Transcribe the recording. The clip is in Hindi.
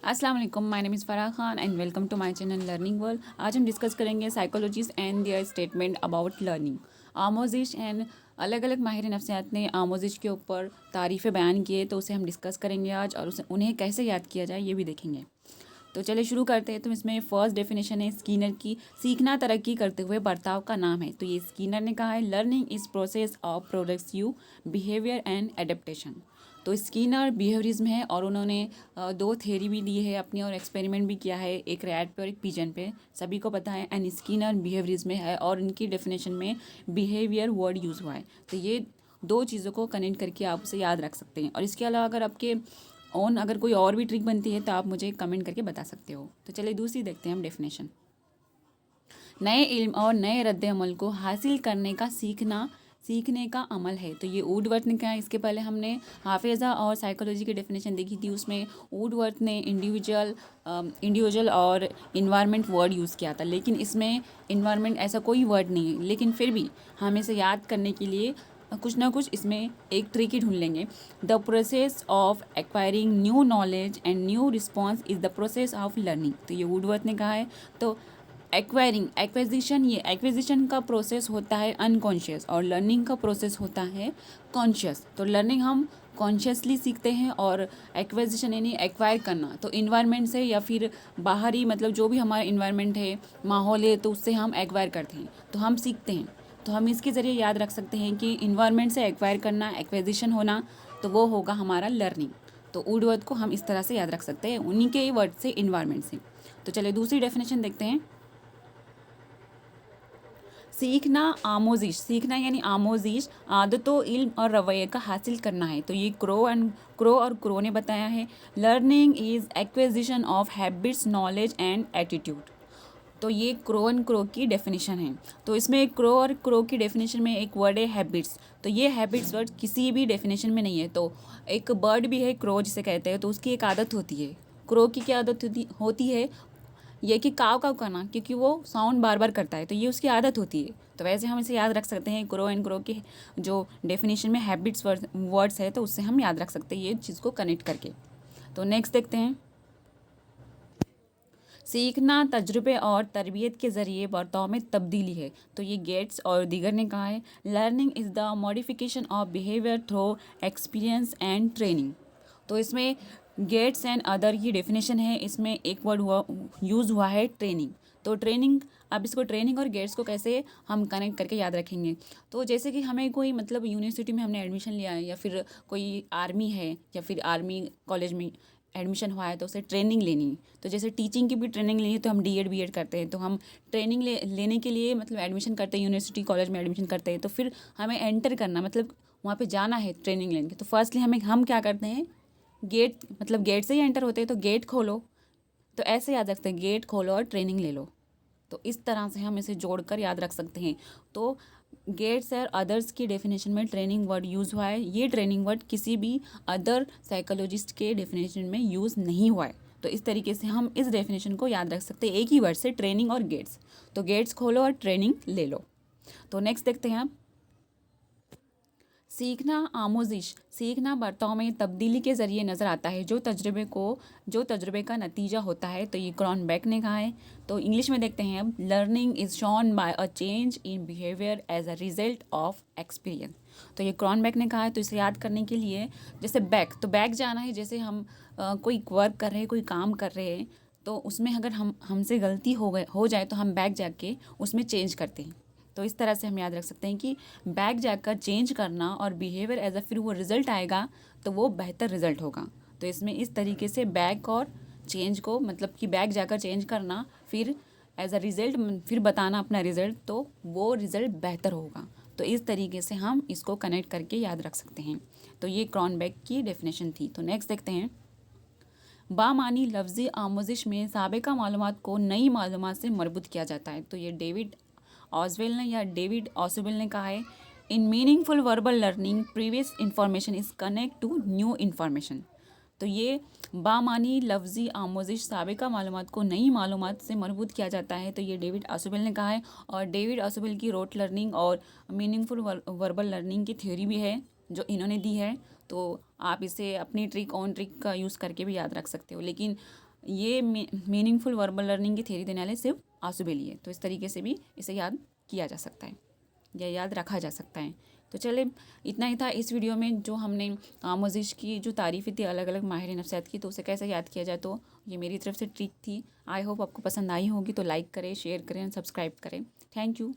अस्सलाम वालेकुम, my name is Farah Khan and welcome to my channel learning world. आज हम डिस्कस करेंगे psychologist and their statement about learning. आमोजिश एंड अलग अलग माहिर नफ्सियात ने आमोजिश के ऊपर तारीफ़ें बयान किए, तो उसे हम डिस्कस करेंगे आज, और उसे उन्हें कैसे याद किया जाए ये भी देखेंगे। तो चलिए शुरू करते हैं। तो इसमें फर्स्ट डेफिनेशन है स्कीनर की, सीखना तरक्की करते हुए बर्ताव का नाम है। तो ये स्कीनर ने कहा है learning is process of products behaviour and adaptation. तो स्कीनर बिहेवियरिज्म है, और उन्होंने दो थेरी भी दी है अपनी, और एक्सपेरिमेंट भी किया है, एक रैट पे और एक पिजन पे, सभी को पता है। एंड स्कीनर बिहेवियरिज्म है, और इनकी डेफिनेशन में बिहेवियर वर्ड यूज़ हुआ है। तो ये दो चीज़ों को कनेक्ट करके आप उसे याद रख सकते हैं। और इसके अलावा अगर आपके अगर कोई और भी ट्रिक बनती है तो आप मुझे कमेंट करके बता सकते हो। तो चलिए दूसरी देखते हैं हम डेफिनेशन। नए इल्म और नए रद्द अमल को हासिल करने का सीखने का अमल है। तो ये वुडवर्थ ने कहा। इसके पहले हमने हाफिज़ा और साइकोलॉजी की डेफिनेशन देखी थी, उसमें वुडवर्थ ने इंडिविजुअल और इन्वायरमेंट वर्ड यूज़ किया था, लेकिन इसमें इन्वायरमेंट ऐसा कोई वर्ड नहीं है। लेकिन फिर भी हम इसे याद करने के लिए कुछ ना कुछ इसमें एक ट्रिक ही ढूंढ लेंगे। The process of acquiring new knowledge and new response is the process of learning. तो ये वुडवर्थ ने कहा है। तो एक्वेजिशन का प्रोसेस होता है अनकॉन्शियस, और लर्निंग का प्रोसेस होता है कॉन्शियस। तो लर्निंग हम कॉन्शियसली सीखते हैं, और एक्वेजिशन यानी एक्वायर करना तो इन्वायरमेंट से, या फिर बाहरी मतलब जो भी हमारा इन्वायरमेंट है, माहौल है, तो उससे हम एक्वायर करते हैं, तो हम सीखते हैं। तो हम इसके ज़रिए याद रख सकते हैं कि इन्वायरमेंट से एक्वायर करना, एक्वेजिशन होना, तो वो होगा हमारा लर्निंग। तो वुडवर्थ को हम इस तरह से याद रख सकते हैं, उन्हीं के वर्ड से, इन्वायरमेंट से। तो चलिए दूसरी डेफिनेशन देखते हैं। सीखना यानी आमोजिश आदतों, इल्म और रवैये का हासिल करना है। तो ये क्रो ने बताया है। Learning is acquisition of habits, knowledge and attitude. तो ये क्रो की डेफिनेशन है। तो इसमें क्रो की डेफिनेशन में एक वर्ड है हैबिट्स। तो ये हैबिट्स वर्ड किसी भी डेफिनेशन में नहीं है। तो एक बर्ड भी है क्रो जिसे कहते हैं, तो उसकी एक आदत होती है। क्रो की क्या आदत होती है? ये कि काव काव करना, क्योंकि वो साउंड बार बार करता है, तो ये उसकी आदत होती है। तो वैसे हम इसे याद रख सकते हैं। क्रो के जो डेफिनेशन में हैबिट्स वर्ड्स है, तो उससे हम याद रख सकते हैं ये चीज़ को कनेक्ट करके। तो नेक्स्ट देखते हैं। सीखना तजुर्बे और तरबियत के ज़रिए बर्ताव में तब्दीली है। तो ये गेट्स और दीगर ने कहा है learning is the modification of behaviour through experience and training. तो इसमें गेट्स एंड अदर की डेफिनेशन है, इसमें एक वर्ड यूज़ हुआ है ट्रेनिंग। तो ट्रेनिंग, अब इसको ट्रेनिंग और गेट्स को कैसे हम कनेक्ट करके याद रखेंगे? तो जैसे कि हमें कोई मतलब यूनिवर्सिटी में हमने एडमिशन लिया है, या फिर कोई आर्मी है, या फिर आर्मी कॉलेज में एडमिशन हुआ है, तो उसे ट्रेनिंग लेनी है। तो जैसे टीचिंग की भी ट्रेनिंग लेनी है, तो हम डीएड बीएड करते हैं, तो हम ट्रेनिंग लेने के लिए मतलब एडमिशन करते हैं, यूनिवर्सिटी कॉलेज में एडमिशन करते हैं, तो फिर हमें एंटर करना मतलब वहाँ पे जाना है ट्रेनिंग लेने के। तो फर्स्टली हम क्या करते हैं, गेट मतलब गेट से ही एंटर होते हैं, तो गेट खोलो। तो ऐसे याद रखते हैं, गेट खोलो और ट्रेनिंग ले लो। तो इस तरह से हम इसे जोड़कर याद रख सकते हैं। तो गेट्स और अदर्स की डेफिनेशन में ट्रेनिंग वर्ड यूज़ हुआ है। ये ट्रेनिंग वर्ड किसी भी अदर साइकोलॉजिस्ट के डेफिनेशन में यूज़ नहीं हुआ है। तो इस तरीके से हम इस डेफिनेशन को याद रख सकते हैं, एक ही वर्ड से, ट्रेनिंग और गेट्स। तो गेट्स खोलो और ट्रेनिंग ले लो। तो नेक्स्ट देखते हैं हम। सीखना बर्ताव में तब्दीली के ज़रिए नज़र आता है, जो तजुर्बे का नतीजा होता है। तो ये क्रॉनबेक ने कहा है। तो इंग्लिश में देखते हैं अब। Learning is shown by a change in behaviour as a result of experience. तो ये क्रॉनबेक ने कहा है। तो इसे याद करने के लिए, जैसे बैक जाना है, जैसे हम कोई वर्क कर रहे हैं, कोई काम कर रहे हैं, तो उसमें अगर हमसे गलती हो जाए, तो हम बैक जाके उसमें चेंज करते हैं। तो इस तरह से हम याद रख सकते हैं कि बैक जाकर चेंज करना और बिहेवियर एज अ, फिर वो रिज़ल्ट आएगा तो वो बेहतर रिज़ल्ट होगा। तो इसमें इस तरीके से बैक और चेंज को, मतलब कि बैक जाकर चेंज करना, फिर एज अ रिज़ल्ट फिर बताना अपना रिज़ल्ट, तो वो रिज़ल्ट बेहतर होगा। तो इस तरीके से हम इसको कनेक्ट करके याद रख सकते हैं। तो ये क्रॉनबेक की डेफिनेशन थी। तो नेक्स्ट देखते हैं। बामानी लफ्ज़ी आमोजिश में साबिका मालूमात को नई मालूमात से मरबूत किया जाता है। तो ये डेविड ऑसवेल ने कहा है in meaningful verbal learning previous information is connect to new information. तो ये बामानी लफ्ज़ी आमोजिश साबिका मालूमात को नई मालूमात से मरबूत किया जाता है। तो ये डेविड ऑसवेल ने कहा है, और डेविड ऑसवेल की रोट लर्निंग और मीनिंगफुल वर्बल लर्निंग की थ्योरी भी है जो इन्होंने दी है। तो आप इसे अपनी ट्रिक ऑन ट्रिक का यूज़ करके भी याद रख सकते हो। लेकिन ये मीनिंगफुल वर्बल लर्निंग की थ्योरी देने वाले सिर्फ आसुबेली है। तो इस तरीके से भी इसे याद किया जा सकता है या याद रखा जा सकता है। तो चले, इतना ही था इस वीडियो में जो हमने आमोजिश की जो तारीफ़ें थी अलग अलग माहिर नफ्सियात की, तो उसे कैसे याद किया जाए, तो ये मेरी तरफ से ट्रिक थी। आई होप आपको पसंद आई होगी। तो लाइक करें, शेयर करें, सब्सक्राइब करें। Thank you.